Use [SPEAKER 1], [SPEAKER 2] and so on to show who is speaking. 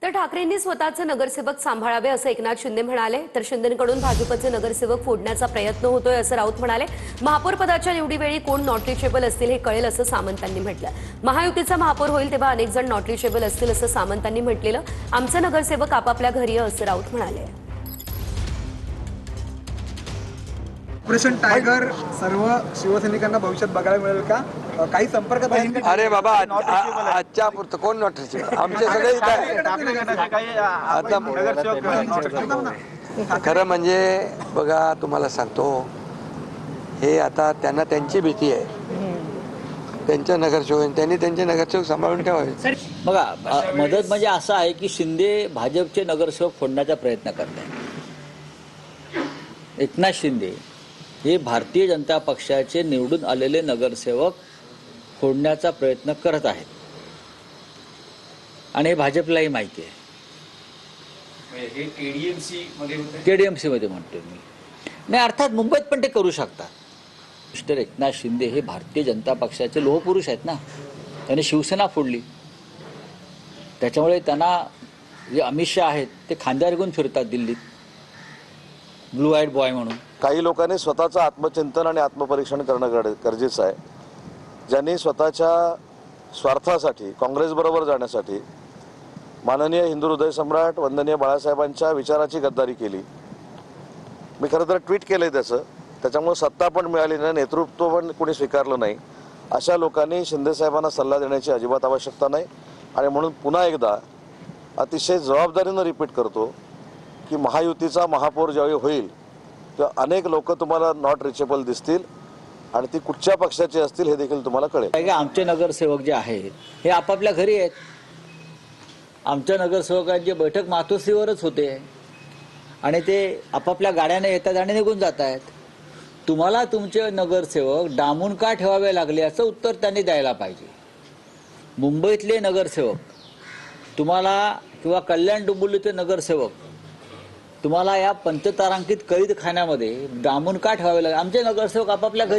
[SPEAKER 1] तर ठाकरेंनी स्वतःचे नगरसेवक सांभाळावे असं एकनाथ शिंदे म्हणाले। तर शिंदेंकडून भाजपचे नगरसेवक फोडण्याचा प्रयत्न होतोय असं राऊत म्हणाले। महापौर पदाच्या निवडीवेळी कोण नॉट रिचेबल असतील हे कळेल असं सामंतांनी म्हटलं। महायुतीचा महापौर होईल तेव्हा अनेक जण नॉट रिचेबल असतील असं सामंतांनी म्हटलेलं। आमचे नगरसेवक आपापल्या घरी असं राऊत म्हणाले।
[SPEAKER 2] ऑपरेशन टायगर सर्व शिवसैनिकांना भविष्यात बघायला मिळेल का? काही संपर्कात आहेत का?
[SPEAKER 3] अरे बाबा आजच्या पुरतं कोण नॉट रिचेबल? आमचे सगळे इथं आता खरं म्हणजे बघा तुम्हाला सांगतो, हे आता त्यांना त्यांची भीती आहे, त्यांच्या नगरसेवक त्यांनी त्यांचे नगरसेवक सांभाळून ठेवावे।
[SPEAKER 4] बघा मदत म्हणजे असं आहे की शिंदे भाजपचे नगरसेवक फोडण्याचा प्रयत्न करत आहेत। एकनाथ शिंदे हे भारतीय जनता पक्षाचे निवडून आलेले नगरसेवक फोडण्याचा प्रयत्न करत आहेत आणि हे भाजपलाही माहिती आहे।
[SPEAKER 5] हे
[SPEAKER 4] केडीएमसी मध्ये म्हणतोय मी, नाही अर्थात मुंबईत पण ते करू शकतात। मिस्टर एकनाथ शिंदे हे भारतीय जनता पक्षाचे लोहपुरुष आहेत ना, त्यांनी शिवसेना फोडली, त्याच्यामुळे त्यांना जे अमित शहा आहेत ते खांद्यावर घेऊन फिरतात दिल्लीत ब्लू आईड बॉय म्हणून।
[SPEAKER 6] काही लोकांनी स्वतःचं आत्मचिंतन आणि आत्मपरीक्षण करणं गरजेचं आहे। ज्यांनी स्वतःच्या स्वार्थासाठी काँग्रेसबरोबर जाण्यासाठी माननीय हिंदू हृदय सम्राट वंदनीय बाळासाहेबांच्या विचाराची गद्दारी केली। मी खरं तर ट्विट केलंय त्याच्यामुळे सत्ता पण मिळाली नाही, नेतृत्व पण कोणी स्वीकारलं नाही। अशा लोकांनी शिंदेसाहेबांना सल्ला देण्याची अजिबात आवश्यकता नाही। आणि म्हणून पुन्हा एकदा अतिशय जबाबदारीनं रिपीट करतो की महायुतीचा महापौर ज्यावेळी होईल तेव्हा अनेक लोक तुम्हाला नॉट रिचेबल दिसतील आणि ती कुठच्या पक्षाची असतील हे देखील तुम्हाला कळेल।
[SPEAKER 4] आमचे नगरसेवक जे आहेत हे आपापल्या घरी आहेत। आमच्या नगरसेवकांची बैठक मातोश्रीवरच होते आणि ते आपापल्या गाड्याने येतात आणि निघून जात आहेत। तुम्हाला तुमचे नगरसेवक डांबून का ठेवावे लागले याचं उत्तर त्यांनी द्यायला पाहिजे। मुंबईतले नगरसेवक तुम्हाला किंवा कल्याण डोंबिवलीचे नगरसेवक तुम्हाला या पंचतारांकित कैद खान्यामध्ये डांबून का ठेवावे लागले? आमचे नगरसेवक आपापल्या घरी